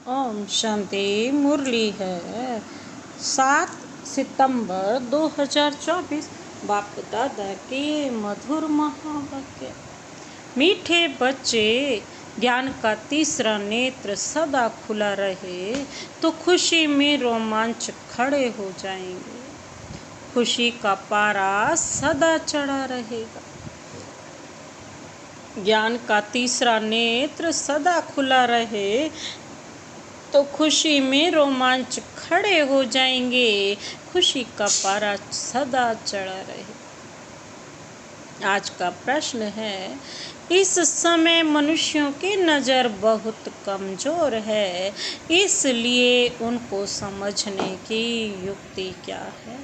ओम शांति। मुरली है 7 सितंबर 2024। बाप दादा के मधुर महावाक्य। मीठे बच्चे, ज्ञान का तीसरा नेत्र सदा खुला रहे तो खुशी में रोमांच खड़े हो जाएंगे। खुशी का पारा सदा चढ़ा रहेगा। ज्ञान का तीसरा नेत्र सदा खुला रहे तो खुशी में रोमांच खड़े हो जाएंगे। खुशी का पारा सदा चढ़ा रहे। आज का प्रश्न है, इस समय मनुष्यों की नज़र बहुत कमज़ोर है, इसलिए उनको समझने की युक्ति क्या है?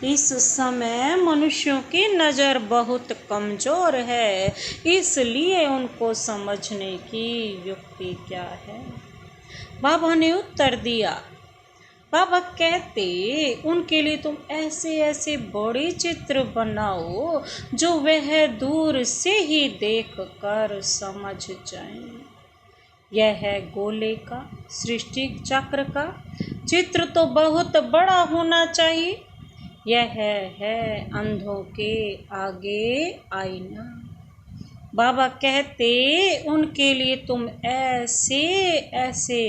इस समय मनुष्यों की नज़र बहुत कमज़ोर है, इसलिए उनको समझने की युक्ति क्या है? बाबा ने उत्तर दिया। बाबा कहते, उनके लिए तुम ऐसे ऐसे बड़े चित्र बनाओ जो वह दूर से ही देख कर समझ जाएं। यह है गोले का, सृष्टि चक्र का चित्र तो बहुत बड़ा होना चाहिए। यह है अंधों के आगे आईना। बाबा कहते, उनके लिए तुम ऐसे ऐसे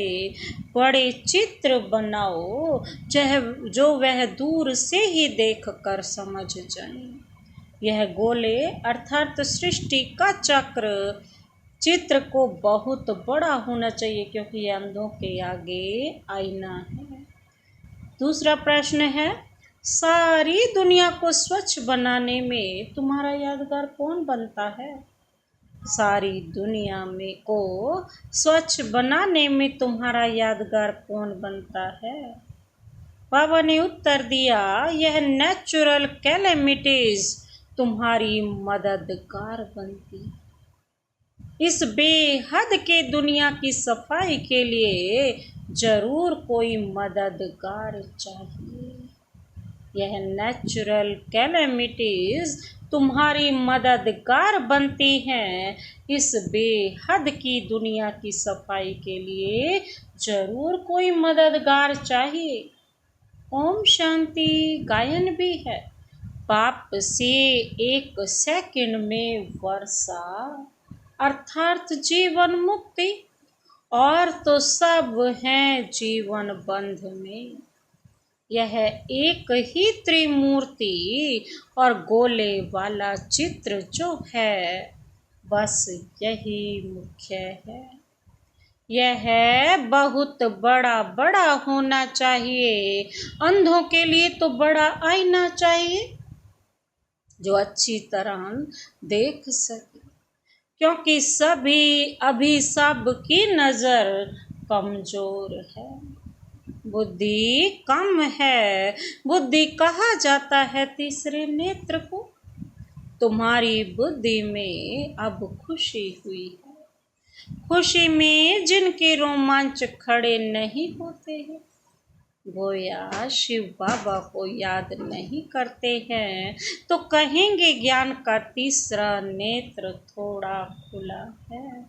बड़े चित्र बनाओ जो वह दूर से ही देख कर समझ जाएं। यह गोले अर्थात सृष्टि का चक्र चित्र को बहुत बड़ा होना चाहिए, क्योंकि यह अंधों के आगे आईना है। दूसरा प्रश्न है, सारी दुनिया को स्वच्छ बनाने में तुम्हारा यादगार कौन बनता है? सारी दुनिया में को स्वच्छ बनाने में तुम्हारा यादगार कौन बनता है? बाबा ने उत्तर दिया, यह नेचुरल कैलेमिटीज तुम्हारी मददगार बनती है। इस बेहद के दुनिया की सफाई के लिए जरूर कोई मददगार चाहिए। यह नेचुरल कैलेमिटीज तुम्हारी मददगार बनती हैं। इस बेहद की दुनिया की सफाई के लिए जरूर कोई मददगार चाहिए। ओम शांति गायन भी है। पाप से 1 सेकंड में वर्षा अर्थात जीवन मुक्ति, और तो सब हैं जीवन बंध में। यह एक ही त्रिमूर्ति और गोले वाला चित्र जो है, बस यही मुख्य है। यह बहुत बड़ा बड़ा होना चाहिए। अंधों के लिए तो बड़ा आईना चाहिए जो अच्छी तरह देख सके, क्योंकि अभी सब की नज़र कमज़ोर है। बुद्धि कम है। बुद्धि कहा जाता है तीसरे नेत्र को। तुम्हारी बुद्धि में अब खुशी हुई है। खुशी में जिनके रोमांच खड़े नहीं होते हैं, गोया शिव बाबा को याद नहीं करते हैं, तो कहेंगे ज्ञान का तीसरा नेत्र थोड़ा खुला है।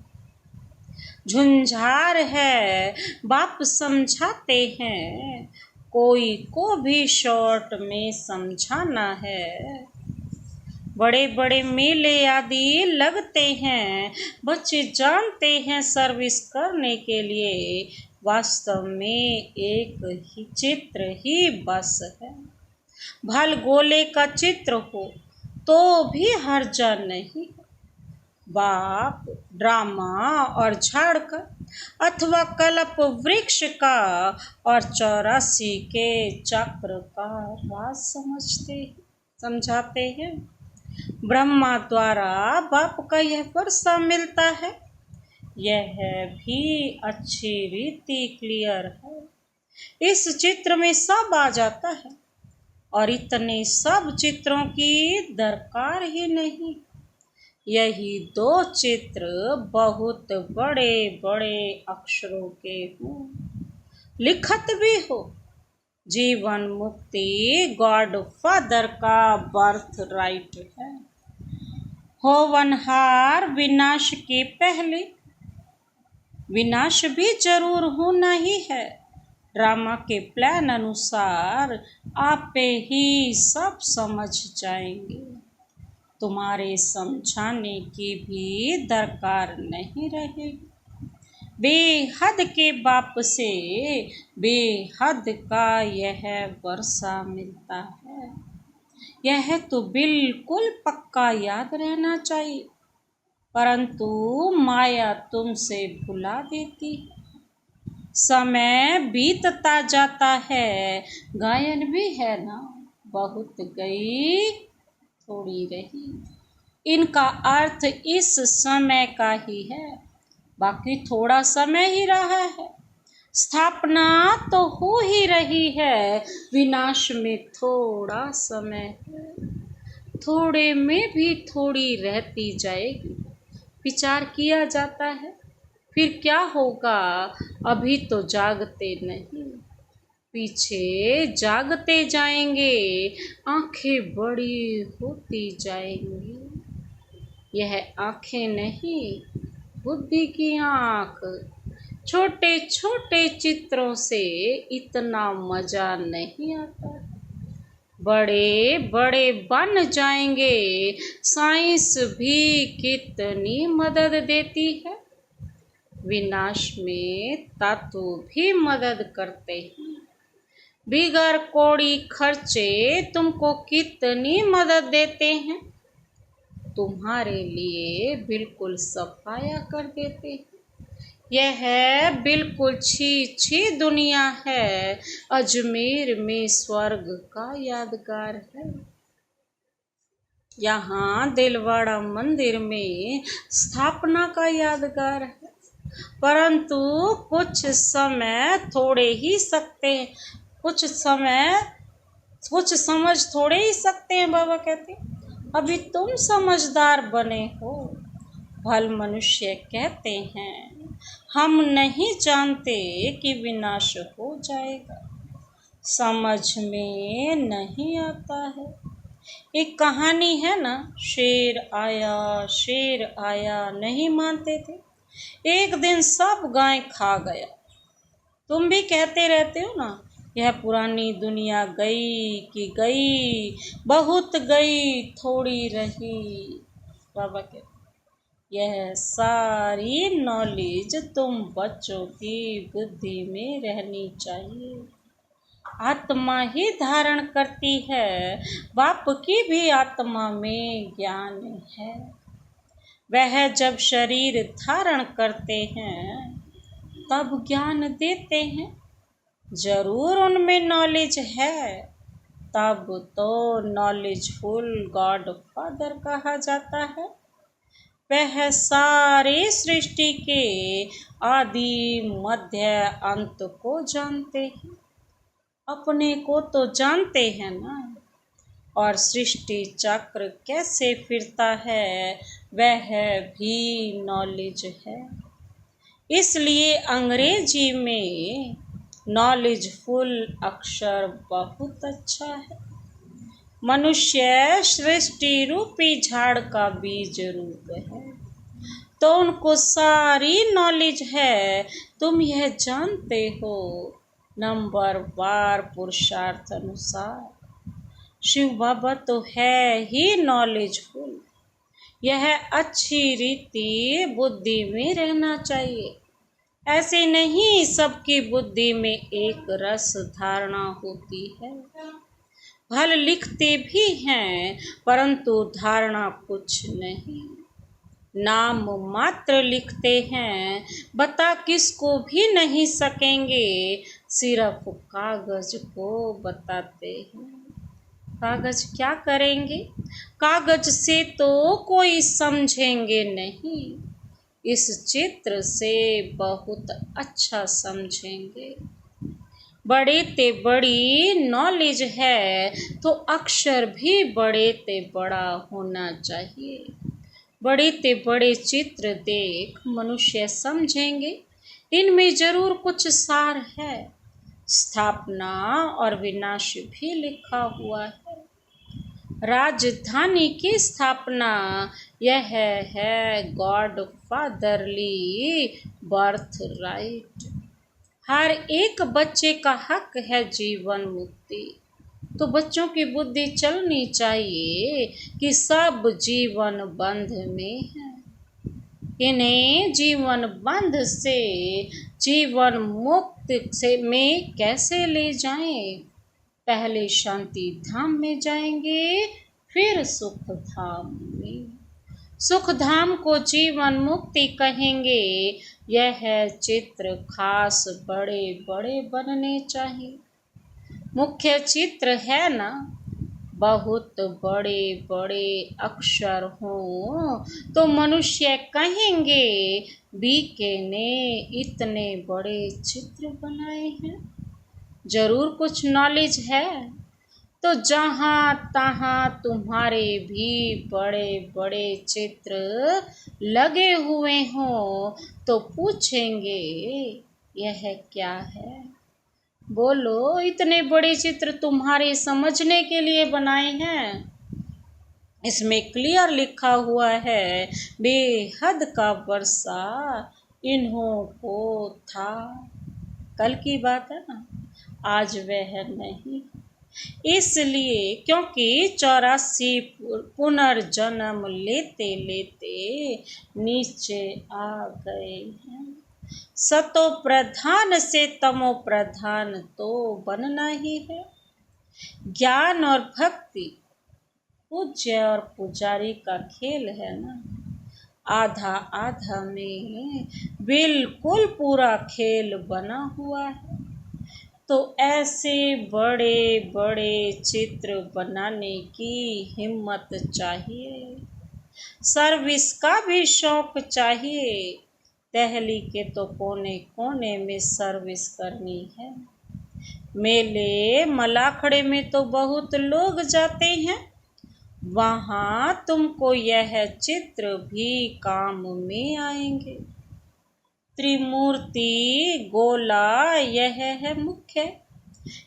झुंझार है। बाप समझाते हैं, कोई को भी शॉर्ट में समझाना है। बड़े बड़े मेले आदि लगते हैं। बच्चे जानते हैं सर्विस करने के लिए वास्तव में एक ही चित्र ही बस है। भल गोले का चित्र हो तो भी हर्जा नहीं। बाप ड्रामा और झाड़ का अथवा कल्प वृक्ष का और 84 के चक्र का राज समझाते हैं। ब्रह्मा द्वारा बाप का यह वर्षा मिलता है। यह भी अच्छी रीति क्लियर है। इस चित्र में सब आ जाता है और इतने सब चित्रों की दरकार ही नहीं। यही 2 चित्र बहुत बड़े बड़े अक्षरों के हों, लिखत भी हो। जीवन मुक्ति गॉड फादर का बर्थ राइट है। होवनहार विनाश के पहले विनाश भी जरूर होना ही है। ड्रामा के प्लान अनुसार आपे ही सब समझ जाएंगे। तुम्हारे समझाने की भी दरकार नहीं रहेगी। बेहद के बाप से बेहद का यह वर्षा मिलता है, यह तो बिल्कुल पक्का याद रहना चाहिए। परंतु माया तुमसे भुला देती है। समय बीतता जाता है, गायन भी है ना, बहुत गई थोड़ी रही। इनका अर्थ इस समय का ही है, बाकी थोड़ा समय ही रहा है। स्थापना तो हो ही रही है, विनाश में थोड़ा समय है। थोड़े में भी थोड़ी रहती जाएगी। विचार किया जाता है, फिर क्या होगा, अभी तो जागते नहीं, पीछे जागते जाएंगे, आंखें बड़ी होती जाएंगी। यह आंखें नहीं, बुद्धि की आंख। छोटे छोटे चित्रों से इतना मजा नहीं आता, बड़े बड़े बन जाएंगे। साइंस भी कितनी मदद देती है, विनाश में तातु भी मदद करते हैं। बिगर कौड़ी खर्चे तुमको कितनी मदद देते हैं, तुम्हारे लिए बिल्कुल सफाया कर देते हैं। यह बिल्कुल छी छी दुनिया है, अजमेर में स्वर्ग का यादगार है। यहाँ दिलवाड़ा मंदिर में स्थापना का यादगार है। परंतु कुछ समय थोड़े ही सकते हैं, कुछ समझ थोड़े ही सकते हैं। बाबा कहते अभी तुम समझदार बने हो। भल मनुष्य कहते हैं हम नहीं जानते कि विनाश हो जाएगा, समझ में नहीं आता है। एक कहानी है ना, शेर आया नहीं मानते थे, एक दिन सब गाय खा गया। तुम भी कहते रहते हो ना, यह पुरानी दुनिया गई कि गई, बहुत गई थोड़ी रही। बाबा कहते यह सारी नॉलेज तुम बच्चों की बुद्धि में रहनी चाहिए। आत्मा ही धारण करती है, बाप की भी आत्मा में ज्ञान है। वह जब शरीर धारण करते हैं तब ज्ञान देते हैं, जरूर उनमें नॉलेज है, तब तो नॉलेजफुल गॉड फादर कहा जाता है। वह सारी सृष्टि के आदि मध्य अंत को जानते हैं, अपने को तो जानते हैं ना, और सृष्टि चक्र कैसे फिरता है वह भी नॉलेज है। इसलिए अंग्रेजी में नॉलेजफुल अक्षर बहुत अच्छा है। मनुष्य सृष्टि रूपी झाड़ का बीज रूप है, तो उनको सारी नॉलेज है। तुम यह जानते हो, नंबर वार पुरुषार्थ अनुसार शिव बाबा तो है ही नॉलेजफुल। यह अच्छी रीति बुद्धि में रहना चाहिए। ऐसे नहीं सबकी बुद्धि में एक रस धारणा होती है। भल लिखते भी हैं परंतु धारणा कुछ नहीं, नाम मात्र लिखते हैं, बता किसको भी नहीं सकेंगे, सिर्फ कागज को बताते हैं। कागज क्या करेंगे, कागज से तो कोई समझेंगे नहीं, इस चित्र से बहुत अच्छा समझेंगे। बड़े ते बड़ी नॉलेज है तो अक्षर भी बड़े ते बड़ा होना चाहिए। बड़े ते बड़े चित्र देख मनुष्य समझेंगे, इनमें जरूर कुछ सार है। स्थापना और विनाश भी लिखा हुआ है। राजधानी की स्थापना, यह है गॉड फादरली बर्थ राइट। हर एक बच्चे का हक है जीवन मुक्ति। तो बच्चों की बुद्धि चलनी चाहिए कि सब जीवन बंध में है। इन्हें जीवन बंध से जीवन मुक्त से में कैसे ले जाएं? पहले शांति धाम में जाएंगे, फिर सुख धाम में। सुख धाम को जीवन मुक्ति कहेंगे। यह चित्र खास बड़े बड़े बनने चाहिए। मुख्य चित्र है ना, बहुत बड़े बड़े अक्षर हों तो मनुष्य कहेंगे बीके ने इतने बड़े चित्र बनाए हैं। जरूर कुछ नॉलेज है। तो जहाँ तहाँ तुम्हारे भी बड़े बड़े चित्र लगे हुए हों तो पूछेंगे यह क्या है। बोलो, इतने बड़े चित्र तुम्हारे समझने के लिए बनाए हैं। इसमें क्लियर लिखा हुआ है बेहद का वर्षा इन्हों को था। कल की बात है ना, आज वह नहीं। इसलिए क्योंकि 84 पुनर्जन्म लेते लेते नीचे आ गए हैं। सतो प्रधान से तमो प्रधान तो बनना ही है। ज्ञान और भक्ति पूज्य और पुजारी का खेल है ना। आधा आधा में बिल्कुल पूरा खेल बना हुआ है। तो ऐसे बड़े बड़े चित्र बनाने की हिम्मत चाहिए। सर्विस का भी शौक चाहिए। दहली के तो कोने कोने में सर्विस करनी है। मेले मलाखड़े में तो बहुत लोग जाते हैं। वहाँ तुमको यह चित्र भी काम में आएंगे। त्रिमूर्ति गोला यह है मुख्य।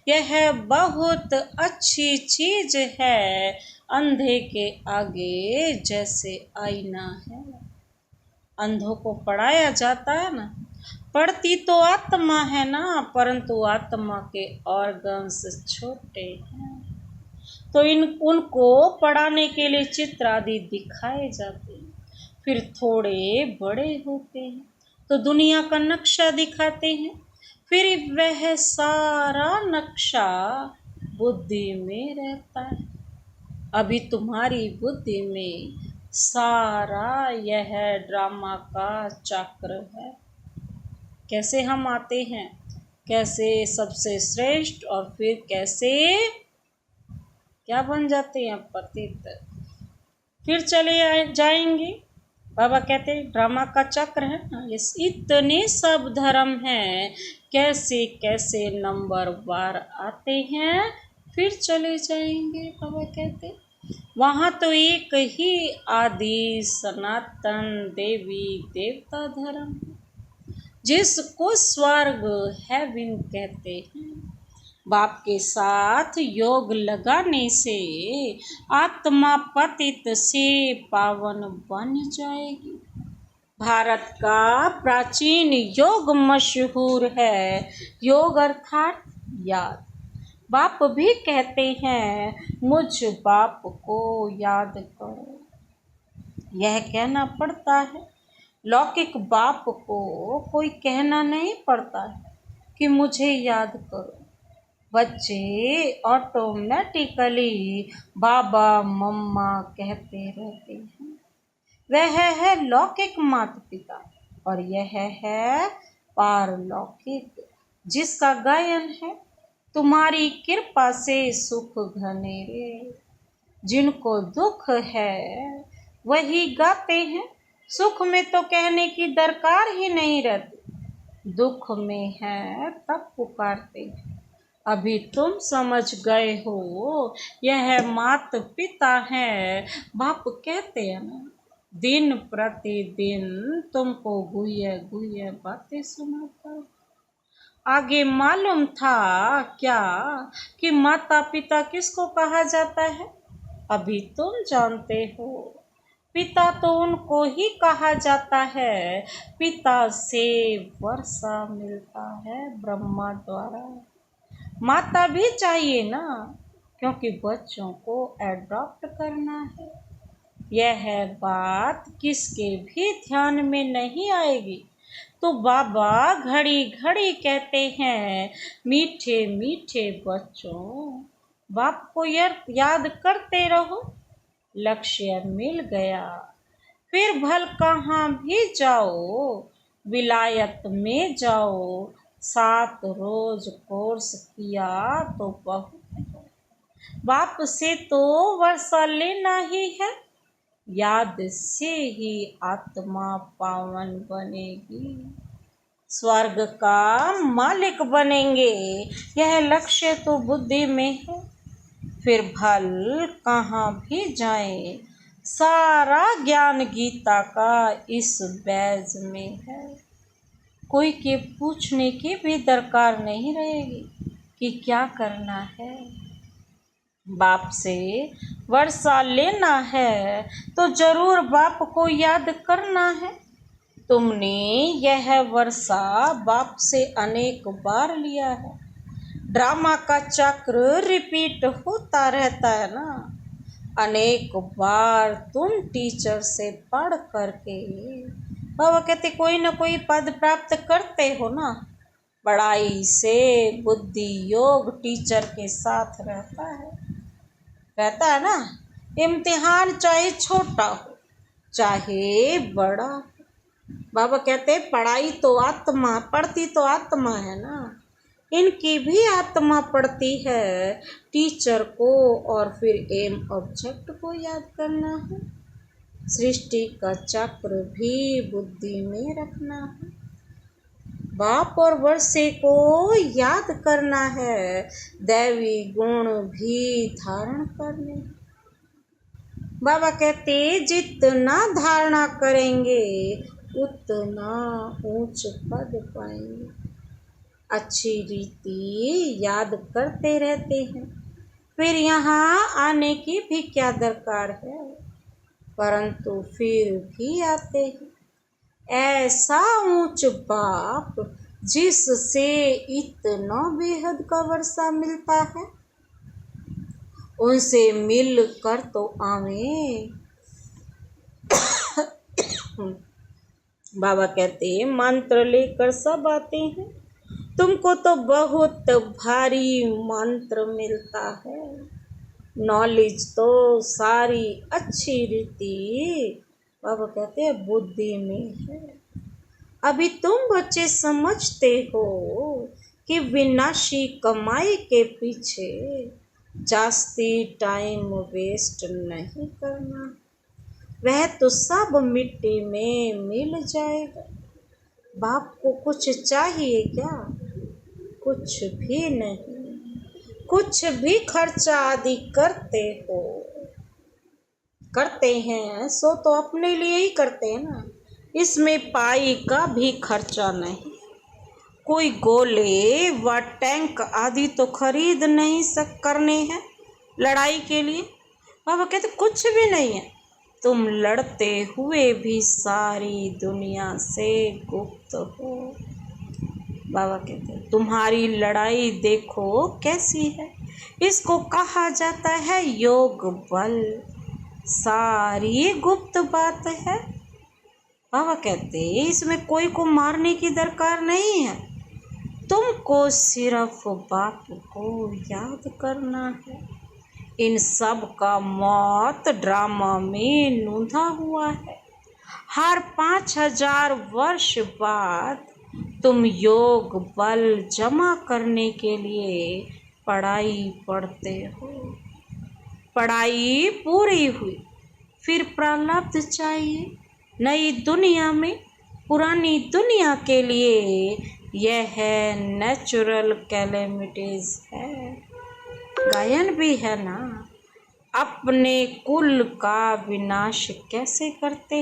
यह बहुत अच्छी चीज है। अंधे के आगे जैसे आईना है। अंधों को पढ़ाया जाता है ना। पढ़ती तो आत्मा है ना, परंतु आत्मा के ऑर्गन्स छोटे हैं। तो उनको पढ़ाने के लिए चित्र आदि दिखाए जाते हैं। फिर थोड़े बड़े होते हैं तो दुनिया का नक्शा दिखाते हैं। फिर वह सारा नक्शा बुद्धि में रहता है। अभी तुम्हारी बुद्धि में सारा यह ड्रामा का चक्र है। कैसे हम आते हैं, कैसे सबसे श्रेष्ठ, और फिर कैसे क्या बन जाते हैं पतित, फिर चले जाएंगे। बाबा कहते हैं ड्रामा का चक्र है ना। ये इतने सब धर्म हैं, कैसे कैसे नंबर बार आते हैं फिर चले जाएंगे। बाबा कहते वहाँ तो एक ही आदि सनातन देवी देवता धर्म है, जिसको स्वर्ग हेवन कहते हैं। बाप के साथ योग लगाने से आत्मा पतित से पावन बन जाएगी। भारत का प्राचीन योग मशहूर है। योग अर्थात याद। बाप भी कहते हैं मुझ बाप को याद करो। यह कहना पड़ता है। लौकिक बाप को कोई कहना नहीं पड़ता है कि मुझे याद करो। बच्चे ऑटोमेटिकली बाबा मम्मा कहते रहते हैं। वह है लौकिक माता पिता, और यह है पारलौकिक जिसका गायन है तुम्हारी कृपा से सुख घनेरे। जिनको दुख है वही गाते हैं। सुख में तो कहने की दरकार ही नहीं रहती। दुख में है तब पुकारते हैं। अभी तुम समझ गए हो। यह माता पिता है। बाप कहते हैं ना, दिन प्रतिदिन तुमको गुह्य गुह्य बातें सुनाता। आगे मालूम था क्या कि माता पिता किसको कहा जाता है? अभी तुम जानते हो, पिता तो उनको ही कहा जाता है, पिता से वर्षा मिलता है ब्रह्मा द्वारा। माता भी चाहिए ना, क्योंकि बच्चों को एडॉप्ट करना है। यह बात किसके भी ध्यान में नहीं आएगी तो बाबा घड़ी घड़ी कहते हैं, मीठे मीठे बच्चों, बाप को याद करते रहो। लक्ष्य मिल गया फिर भल कहाँ भी जाओ, विलायत में जाओ, 7 रोज कोर्स किया तो बहुत है। बाप से तो वर्षा लेना ही है, याद से ही आत्मा पावन बनेगी, स्वर्ग का मालिक बनेंगे। यह लक्ष्य तो बुद्धि में है, फिर भल कहाँ भी जाए, सारा ज्ञान गीता का इस बैज में है। कोई के पूछने की भी दरकार नहीं रहेगी कि क्या करना है। बाप से वर्षा लेना है तो जरूर बाप को याद करना है। तुमने यह वर्षा बाप से अनेक बार लिया है। ड्रामा का चक्र रिपीट होता रहता है ना। अनेक बार तुम टीचर से पढ़ करके, बाबा कहते कोई ना कोई पद प्राप्त करते हो ना। पढ़ाई से बुद्धि योग टीचर के साथ रहता है ना। इम्तिहान चाहे छोटा हो चाहे बड़ा हो, बाबा कहते पढ़ाई तो आत्मा पढ़ती तो आत्मा है ना, इनकी भी आत्मा पढ़ती है टीचर को, और फिर एम ऑब्जेक्ट को याद करना है। सृष्टि का चक्र भी बुद्धि में रखना है। बाप और वर्षे को याद करना है, दैवी गुण भी धारण करने। बाबा कहते जितना धारणा करेंगे उतना ऊंच पद पाएंगे। अच्छी रीति याद करते रहते हैं, फिर यहाँ आने की भी क्या दरकार है, परंतु फिर भी आते हैं। ऐसा ऊंच बाप जिससे इतना बेहद का वर्षा मिलता है, उनसे मिल कर तो आवे। बाबा कहते मंत्र लेकर सब आते हैं, तुमको तो बहुत भारी मंत्र मिलता है। नॉलेज तो सारी अच्छी रीति बाबा कहते हैं बुद्धि में है। अभी तुम बच्चे समझते हो कि विनाशी कमाई के पीछे जास्ती टाइम वेस्ट नहीं करना, वह तो सब मिट्टी में मिल जाएगा। बाप को कुछ चाहिए क्या? कुछ भी नहीं। कुछ भी खर्चा आदि करते हैं सो तो अपने लिए ही करते हैं ना, इसमें पाई का भी खर्चा नहीं। कोई गोले व टैंक आदि तो खरीद नहीं करने हैं लड़ाई के लिए। बाबा कहते कुछ भी नहीं है, तुम लड़ते हुए भी सारी दुनिया से गुप्त हो। बाबा कहते तुम्हारी लड़ाई देखो कैसी है, इसको कहा जाता है योग बल, सारी गुप्त बात है। बाबा कहते इसमें कोई को मारने की दरकार नहीं है, तुमको सिर्फ बाप को याद करना है। इन सब का मौत ड्रामा में नूंधा हुआ है। हर 5000 वर्ष बाद तुम योग बल जमा करने के लिए पढ़ाई पढ़ते हो। पढ़ाई पूरी हुई, फिर प्रारब्ध चाहिए नई दुनिया में। पुरानी दुनिया के लिए यह नेचुरल कैलेमिटीज है। गायन भी है ना, अपने कुल का विनाश कैसे करते।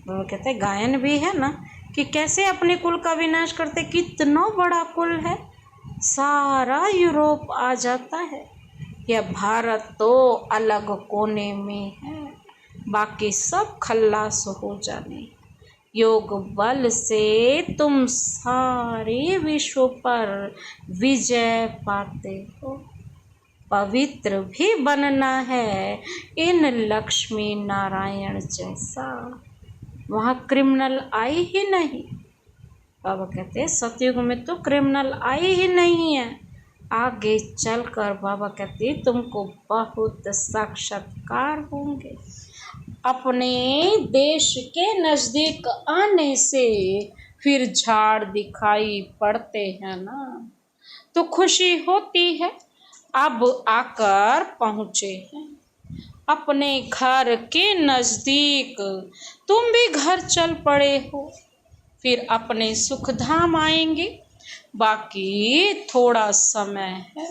वो कहते हैं गायन भी है ना कि कैसे अपने कुल का विनाश करते। कितना बड़ा कुल है, सारा यूरोप आ जाता है, यह भारत तो अलग कोने में है, बाकी सब खल्लास हो जाने। योग बल से तुम सारे विश्व पर विजय पाते हो। पवित्र भी बनना है इन लक्ष्मी नारायण जैसा। वहाँ क्रिमिनल आए ही नहीं। बाबा कहते हैं सतयुग में तो क्रिमिनल आए ही नहीं है। आगे चलकर बाबा कहते हैं तुमको बहुत साक्षात्कार होंगे। अपने देश के नज़दीक आने से फिर झाड़ दिखाई पड़ते हैं ना, तो खुशी होती है। अब आकर पहुँचे हैं अपने घर के नज़दीक, तुम भी घर चल पड़े हो। फिर अपने सुख धाम आएंगे, बाकी थोड़ा समय है।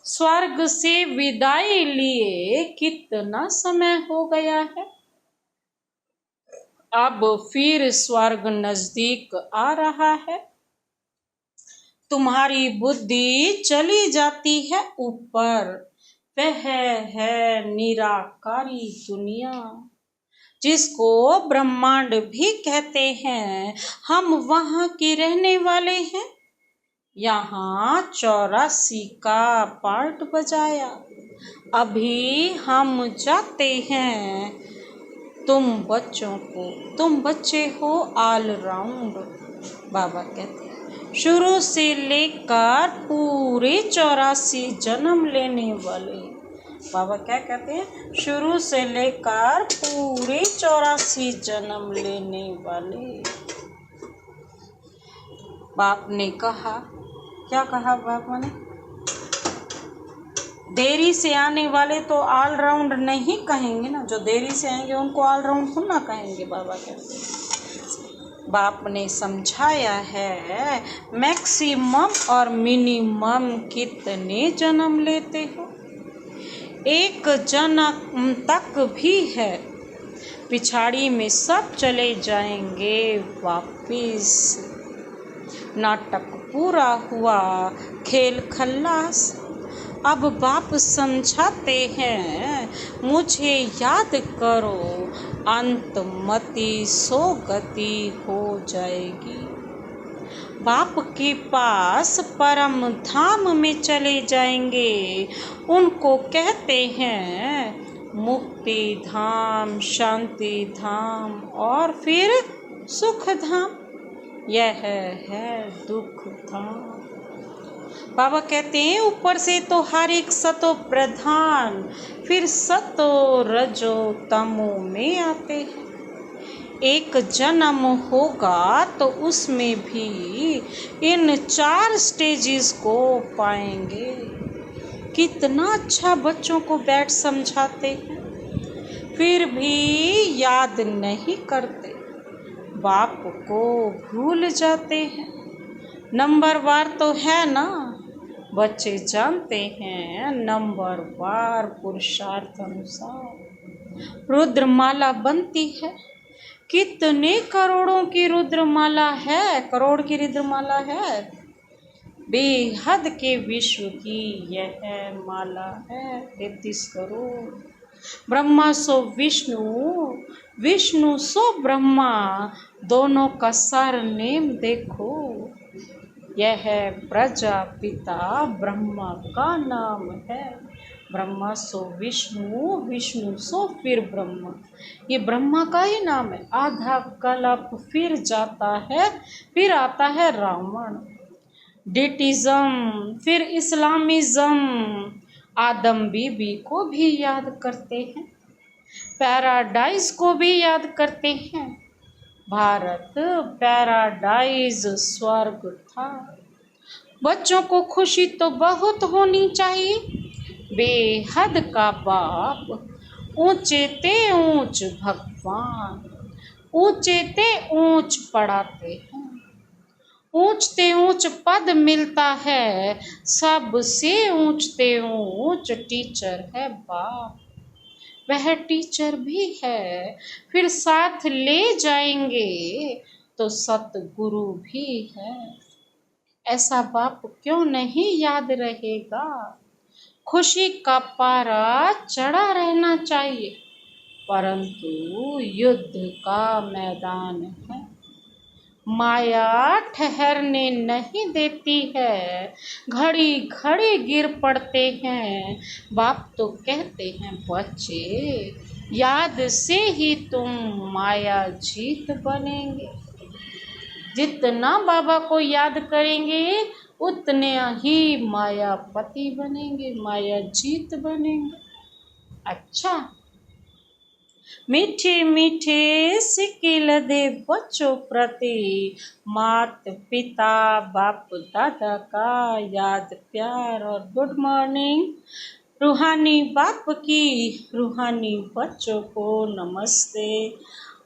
स्वर्ग से विदाई लिए कितना समय हो गया है। अब फिर स्वर्ग नजदीक आ रहा है। तुम्हारी बुद्धि चली जाती है ऊपर। वह है निराकारी दुनिया, जिसको ब्रह्मांड भी कहते हैं। हम वहाँ के रहने वाले हैं। यहाँ 84 का पार्ट बजाया। अभी हम जाते हैं तुम बच्चे हो ऑल राउंड। बाबा कहते हैं शुरू से लेकर पूरे 84 जन्म लेने वाले। बाबा क्या कहते हैं? शुरू से लेकर पूरे 84 जन्म लेने वाले। बाप ने कहा, क्या कहा बाप ने? देरी से आने वाले तो ऑल राउंड नहीं कहेंगे ना, जो देरी से आएंगे उनको ऑल राउंड थोड़ा ना कहेंगे। बाबा कहते हैं, बाप ने समझाया है मैक्सिमम और मिनिमम कितने जन्म लेते हो। एक जन्म तक भी है, पिछाड़ी में सब चले जाएंगे वापिस। नाटक पूरा हुआ, खेल खल्लास। अब बाप समझाते हैं मुझे याद करो, अंतमति सो गति हो जाएगी। बाप के पास परम धाम में चले जाएंगे। उनको कहते हैं मुक्ति धाम, शांति धाम और फिर सुख धाम। यह है दुख धाम। बाबा कहते हैं ऊपर से तो हर एक सतो प्रधान, फिर सतो रजो तमो में आते हैं। एक जन्म होगा तो उसमें भी इन 4 स्टेजेस को पाएंगे। कितना अच्छा बच्चों को बैठ समझाते हैं, फिर भी याद नहीं करते, बाप को भूल जाते हैं। नंबरवार तो है ना, बच्चे जानते हैं नंबरवार पुरुषार्थ अनुसार रुद्रमाला बनती है। कितने करोड़ों की रुद्रमाला है, करोड़ की रुद्रमाला है। बेहद के विश्व की यह माला है 33 करोड़। ब्रह्मा सो विष्णु, विष्णु सो ब्रह्मा, दोनों का सर नेम देखो। यह प्रजापिता ब्रह्मा का नाम है। ब्रह्मा सो विष्णु, विष्णु सो फिर ब्रह्मा, ये ब्रह्मा का ही नाम है। आधा कल्प फिर जाता है, फिर आता है रावण। डिटिज्म, फिर इस्लामिज्म। आदम बीबी को भी याद करते हैं, पैराडाइज को भी याद करते हैं। भारत पैराडाइज स्वर्ग था। बच्चों को खुशी तो बहुत होनी चाहिए। बेहद का बाप, ऊंचे ते ऊंच भगवान, ऊंचे ते ऊंच पढ़ाते हैं। ऊंचते ऊंच पद मिलता है, सबसे ऊंचते ऊंच टीचर है बाप। वह टीचर भी है, फिर साथ ले जाएंगे तो सतगुरु भी है। ऐसा बाप क्यों नहीं याद रहेगा। खुशी का पारा चढ़ा रहना चाहिए, परंतु युद्ध का मैदान है। माया ठहरने नहीं देती है, घड़ी घड़ी गिर पड़ते हैं। बाप तो कहते हैं बच्चे, याद से ही तुम माया जीत बनेंगे। जितना बाबा को याद करेंगे उतने ही मायापति बनेंगे, माया जीत बनेंगे। अच्छा, मीठे मीठे सिक्के दे बच्चों प्रति, मात पिता बाप दादा का याद प्यार और गुड मॉर्निंग। रूहानी बाप की रूहानी बच्चों को नमस्ते।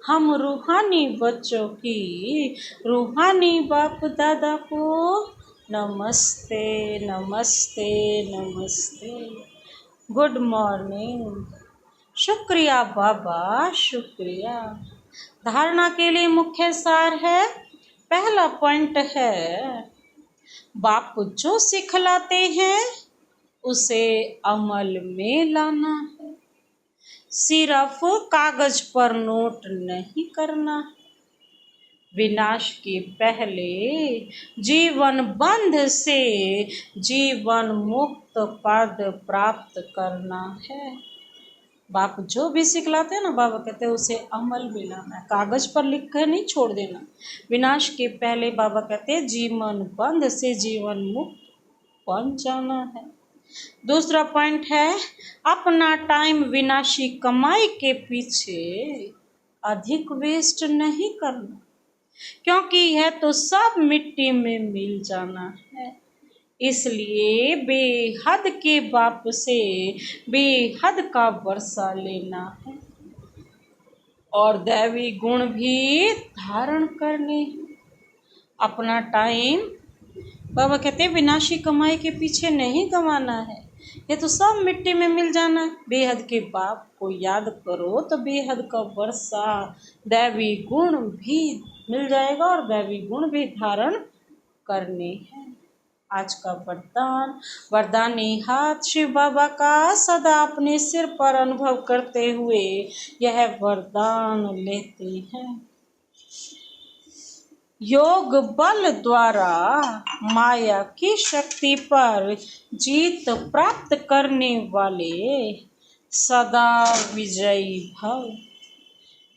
हम रूहानी बच्चों की रूहानी बाप दादा को नमस्ते नमस्ते नमस्ते। Good morning. शुक्रिया बाबा, शुक्रिया। धारणा के लिए मुख्य सार है, पहला पॉइंट है, बाप जो सिखलाते हैं उसे अमल में लाना है। सिर्फ कागज पर नोट नहीं करना है। विनाश के पहले जीवन बंध से जीवन मुक्त पद प्राप्त करना है। बाप जो भी सिखलाते हैं ना, बाबा कहते हैं उसे अमल में लाना है, कागज पर लिख कर नहीं छोड़ देना। विनाश के पहले बाबा कहते हैं जीवन बंध से जीवन मुक्त बन जाना है। दूसरा पॉइंट है, अपना टाइम विनाशी कमाई के पीछे अधिक वेस्ट नहीं करना, क्योंकि यह तो सब मिट्टी में मिल जाना है। इसलिए बेहद के बाप से बेहद का वर्षा लेना है और दैवी गुण भी धारण करने हैं। अपना टाइम बाबा कहते हैं विनाशी कमाई के पीछे नहीं गंवाना है, ये तो सब मिट्टी में मिल जाना है। बेहद के बाप को याद करो तो बेहद का वर्षा दैवी गुण भी मिल जाएगा और दैवी गुण भी धारण करने हैं। आज का वरदान, वरदानी हाथ शिव बाबा का सदा अपने सिर पर अनुभव करते हुए यह वरदान लेते हैं। योग बल द्वारा माया की शक्ति पर जीत प्राप्त करने वाले सदा विजयी भव।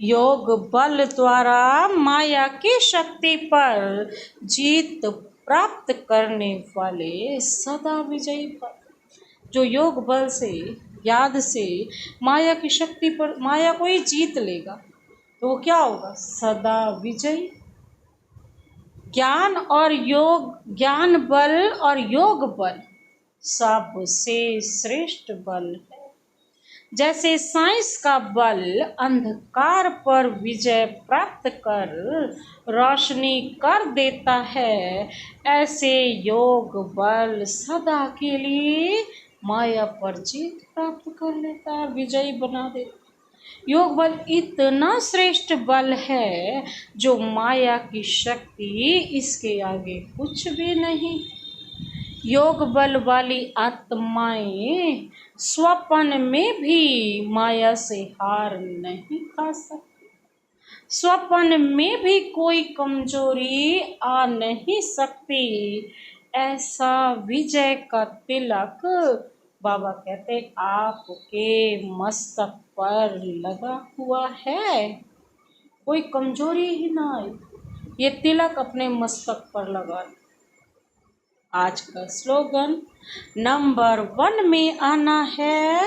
योग बल द्वारा माया की शक्ति पर जीत प्राप्त करने वाले सदा विजयी भव। जो योग बल से याद से माया की शक्ति पर माया को ही जीत लेगा तो वो क्या होगा, सदा विजयी। ज्ञान और योग, ज्ञान बल और योग बल सबसे श्रेष्ठ बल है। जैसे साइंस का बल अंधकार पर विजय प्राप्त कर रोशनी कर देता है, ऐसे योग बल सदा के लिए माया पर जीत प्राप्त कर लेता है, विजयी बना देता है। योग बल इतना श्रेष्ठ बल है जो माया की शक्ति इसके आगे कुछ भी नहीं। योग बल वाली आत्माएं स्वप्न में भी माया से हार नहीं खा सकती। स्वप्न में भी कोई कमजोरी आ नहीं सकती। ऐसा विजय का तिलक बाबा कहते आपके मस्तक पर लगा हुआ है, कोई कमजोरी ही ना आए, ये तिलक अपने मस्तक पर लगा। आज का स्लोगन, नंबर 1 में आना है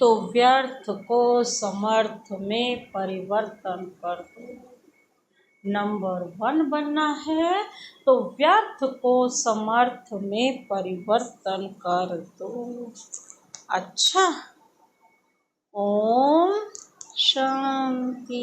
तो व्यर्थ को समर्थ में परिवर्तन कर दो। नंबर 1 बनना है तो व्यर्थ को समर्थ में परिवर्तन कर दो। अच्छा, ओम शांति।